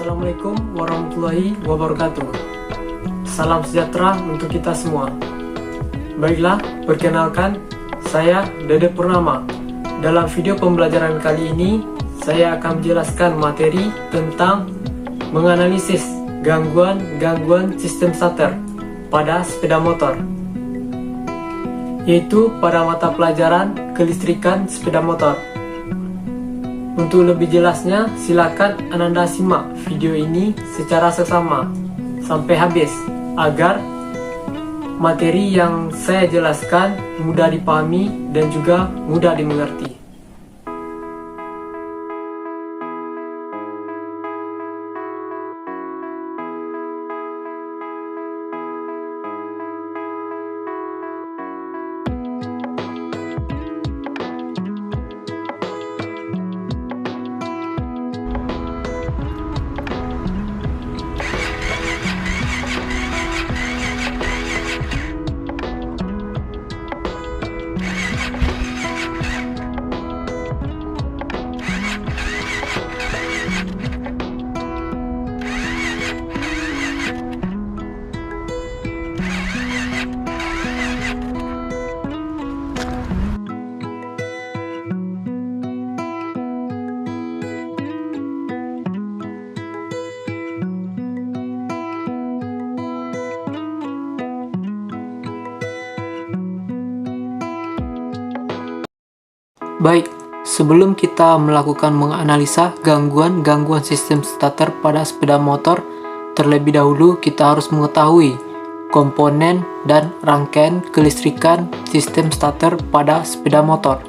Assalamualaikum warahmatullahi wabarakatuh. Salam sejahtera untuk kita semua. Baiklah, perkenalkan, saya Dede Purnama. Dalam video pembelajaran kali ini, saya akan menjelaskan materi tentang menganalisis gangguan sistem starter pada sepeda motor, yaitu pada mata pelajaran kelistrikan sepeda motor. Untuk lebih jelasnya, silakan Anda simak video ini secara seksama sampai habis agar materi yang saya jelaskan mudah dipahami dan juga mudah dimengerti. Baik, sebelum kita melakukan menganalisa gangguan sistem starter pada sepeda motor, terlebih dahulu kita harus mengetahui komponen dan rangkaian kelistrikan sistem starter pada sepeda motor.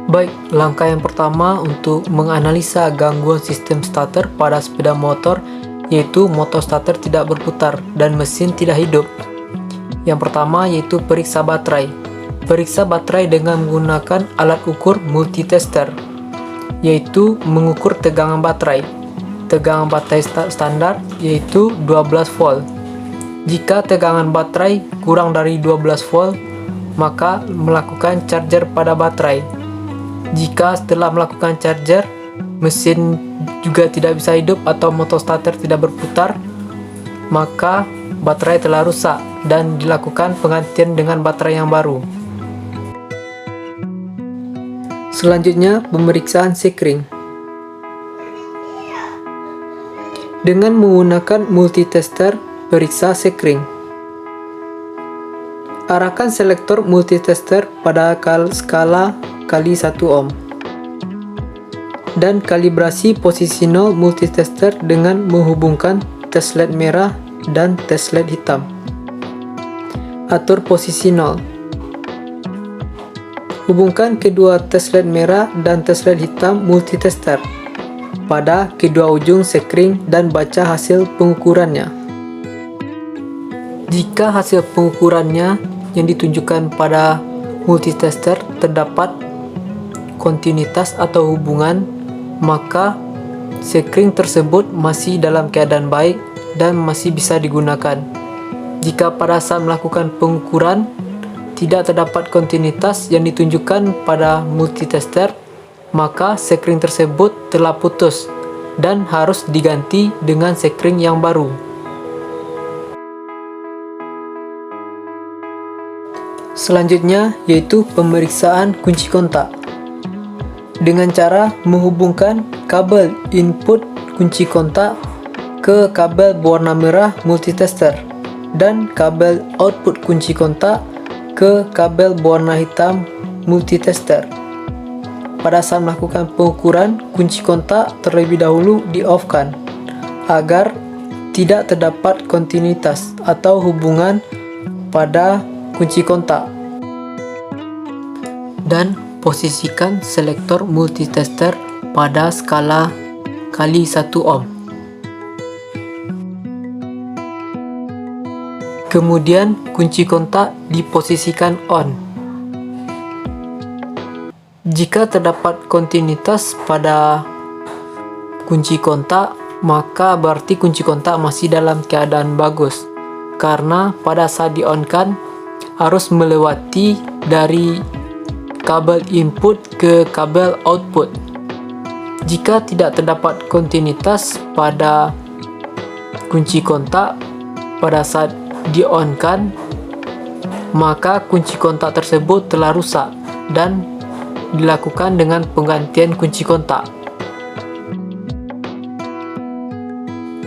Baik, langkah yang pertama untuk menganalisa gangguan sistem starter pada sepeda motor yaitu motor starter tidak berputar dan mesin tidak hidup. Yang pertama yaitu periksa baterai. Periksa baterai dengan menggunakan alat ukur multitester, yaitu mengukur tegangan baterai. Tegangan baterai standar yaitu 12 volt. Jika tegangan baterai kurang dari 12 volt, maka melakukan charger pada baterai. Jika setelah melakukan charger, mesin juga tidak bisa hidup atau motor starter tidak berputar, maka baterai telah rusak dan dilakukan penggantian dengan baterai yang baru. Selanjutnya, pemeriksaan sekring. Dengan menggunakan multitester, periksa sekring. Arahkan selektor multitester pada skala kali 1 ohm dan kalibrasi posisi 0 multitester dengan menghubungkan test LED merah dan test LED hitam. Atur posisi 0. Hubungkan kedua test LED merah dan test LED hitam multitester pada kedua ujung sekring dan baca hasil pengukurannya. Jika hasil pengukurannya yang ditunjukkan pada multitester terdapat kontinuitas atau hubungan, maka sekring tersebut masih dalam keadaan baik dan masih bisa digunakan. Jika pada saat melakukan pengukuran tidak terdapat kontinuitas yang ditunjukkan pada multitester, maka sekring tersebut telah putus dan harus diganti dengan sekring yang baru. Selanjutnya yaitu pemeriksaan kunci kontak. Dengan cara menghubungkan kabel input kunci kontak ke kabel berwarna merah multitester dan kabel output kunci kontak ke kabel berwarna hitam multitester. Pada saat melakukan pengukuran, kunci kontak terlebih dahulu di-off-kan agar tidak terdapat kontinuitas atau hubungan pada kunci kontak. Dan posisikan selektor multitester pada skala kali 1 ohm. Kemudian kunci kontak diposisikan on. Jika terdapat kontinuitas pada kunci kontak, maka berarti kunci kontak masih dalam keadaan bagus, karena pada saat di-on-kan harus melewati dari kabel input ke kabel output. Jika tidak terdapat kontinuitas pada kunci kontak pada saat di-on-kan, maka kunci kontak tersebut telah rusak dan dilakukan dengan penggantian kunci kontak.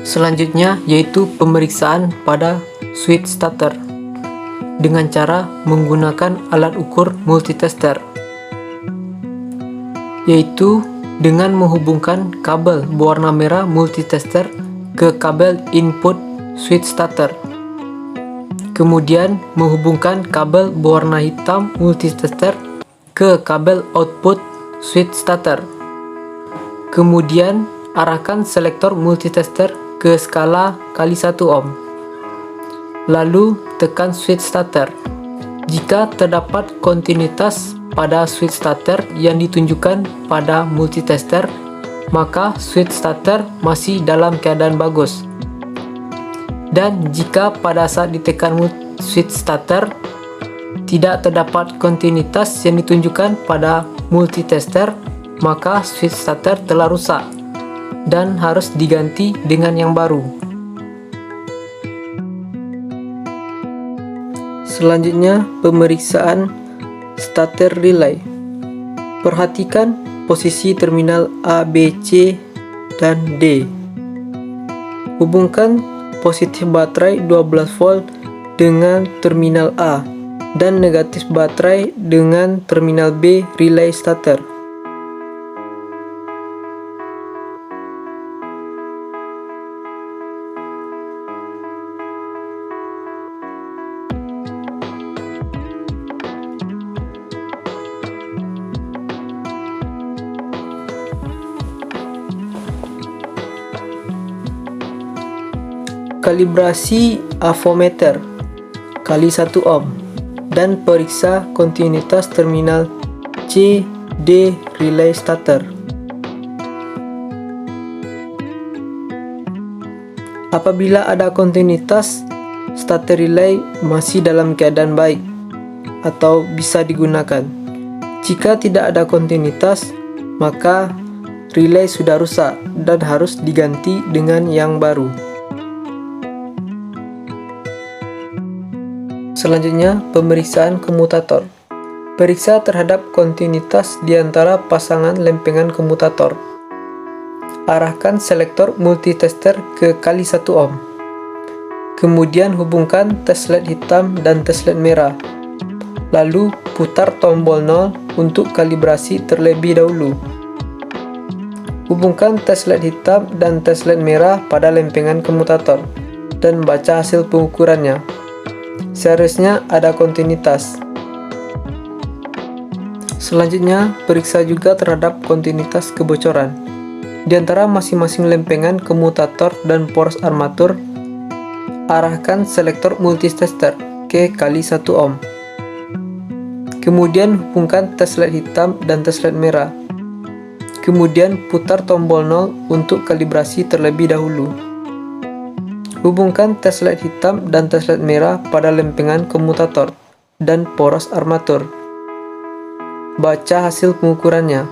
Selanjutnya yaitu pemeriksaan pada switch starter dengan cara menggunakan alat ukur multitester, yaitu dengan menghubungkan kabel berwarna merah multitester ke kabel input switch starter. Kemudian menghubungkan kabel berwarna hitam multitester ke kabel output switch starter. Kemudian arahkan selektor multitester ke skala kali 1 ohm. Lalu tekan switch starter. Jika terdapat kontinuitas pada switch starter yang ditunjukkan pada multitester, maka switch starter masih dalam keadaan bagus. Dan jika pada saat ditekan switch starter tidak terdapat kontinuitas yang ditunjukkan pada multitester, maka switch starter telah rusak dan harus diganti dengan yang baru. Selanjutnya, pemeriksaan starter relay. Perhatikan posisi terminal A, B, C, dan D. Hubungkan positif baterai 12 volt dengan terminal A dan negatif baterai dengan terminal B relay starter. Kalibrasi avometer kali 1 ohm dan periksa kontinuitas terminal C, D relay starter. Apabila ada kontinuitas, starter relay masih dalam keadaan baik atau bisa digunakan. Jika tidak ada kontinuitas, maka relay sudah rusak dan harus diganti dengan yang baru. Selanjutnya, pemeriksaan komutator. Periksa terhadap kontinuitas di antara pasangan lempengan komutator. Arahkan selektor multitester ke kali 1 ohm. Kemudian hubungkan tes LED hitam dan tes LED merah. Lalu putar tombol 0 untuk kalibrasi terlebih dahulu. Hubungkan tes LED hitam dan tes LED merah pada lempengan komutator dan baca hasil pengukurannya. Seharusnya ada kontinuitas. Selanjutnya, periksa juga terhadap kontinuitas kebocoran di antara masing-masing lempengan komutator dan poros armatur. Arahkan selektor multitester ke kali 1 ohm. Kemudian hubungkan tes LED hitam dan tes LED merah. Kemudian putar tombol 0 untuk kalibrasi terlebih dahulu. Hubungkan tes LED hitam dan tes LED merah pada lempengan komutator dan poros armatur. Baca hasil pengukurannya.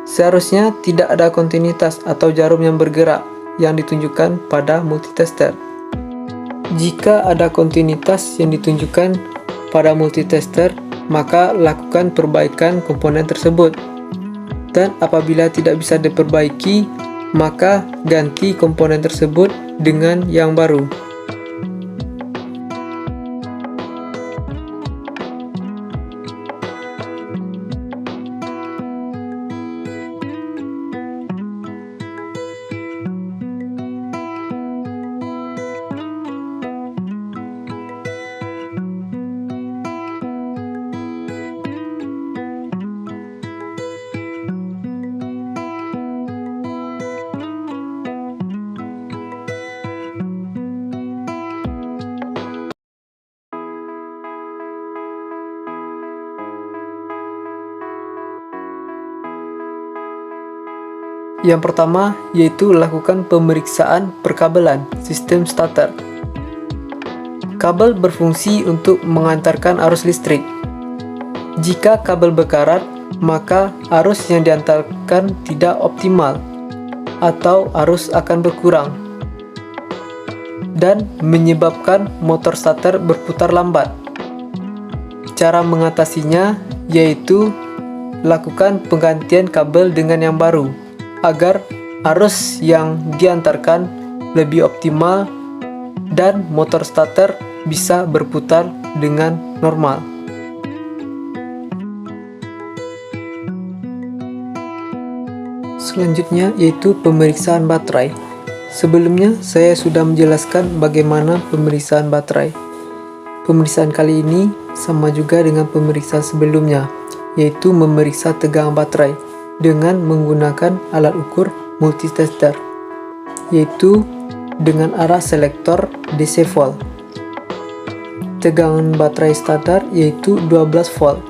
Seharusnya tidak ada kontinuitas atau jarum yang bergerak yang ditunjukkan pada multitester. Jika ada kontinuitas yang ditunjukkan pada multitester, maka lakukan perbaikan komponen tersebut. Dan apabila tidak bisa diperbaiki, maka ganti komponen tersebut dengan yang baru. Yang pertama yaitu lakukan pemeriksaan perkabelan sistem starter. Kabel berfungsi untuk mengantarkan arus listrik. Jika kabel berkarat, maka arus yang diantarkan tidak optimal atau arus akan berkurang dan menyebabkan motor starter berputar lambat. Cara mengatasinya yaitu lakukan penggantian kabel dengan yang baru agar arus yang diantarkan lebih optimal dan motor starter bisa berputar dengan normal. Selanjutnya yaitu pemeriksaan baterai. Sebelumnya saya sudah menjelaskan bagaimana pemeriksaan baterai. Pemeriksaan kali ini sama juga dengan pemeriksaan sebelumnya, yaitu memeriksa tegangan baterai dengan menggunakan alat ukur multitester, yaitu dengan arah selektor DC volt. Tegangan baterai standar yaitu 12 volt.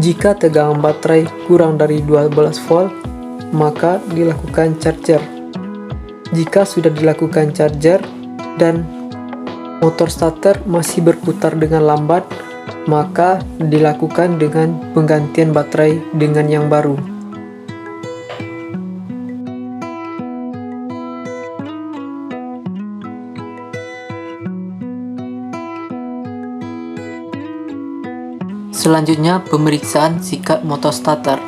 Jika tegangan baterai kurang dari 12 volt, maka dilakukan charger. Jika sudah dilakukan charger dan motor starter masih berputar dengan lambat, maka dilakukan dengan penggantian baterai dengan yang baru. Selanjutnya pemeriksaan sikat motor starter.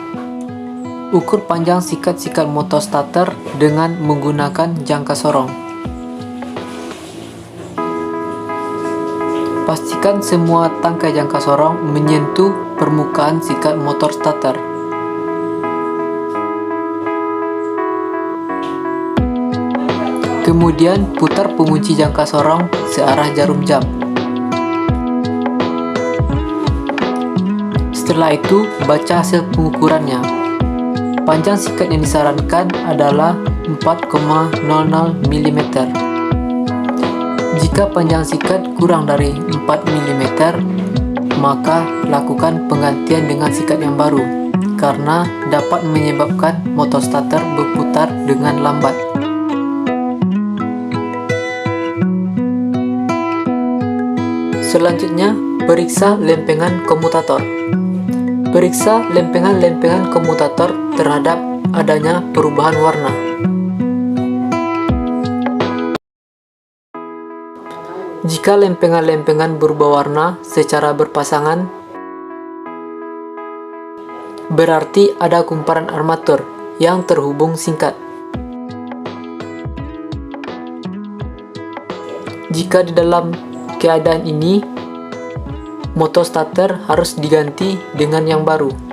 Ukur panjang sikat-sikat motor starter dengan menggunakan jangka sorong. Pastikan semua tangkai jangka sorong menyentuh permukaan sikat motor starter. Kemudian putar pengunci jangka sorong searah jarum jam. Setelah itu, baca hasil pengukurannya. Panjang sikat yang disarankan adalah 4,00 mm. Jika panjang sikat kurang dari 4 mm, maka lakukan penggantian dengan sikat yang baru, karena dapat menyebabkan motor starter berputar dengan lambat. Selanjutnya, periksa lempengan komutator. Periksa lempengan-lempengan komutator terhadap adanya perubahan warna. Jika lempengan-lempengan berubah warna secara berpasangan, berarti ada kumparan armatur yang terhubung singkat. Jika di dalam keadaan ini, motor starter harus diganti dengan yang baru.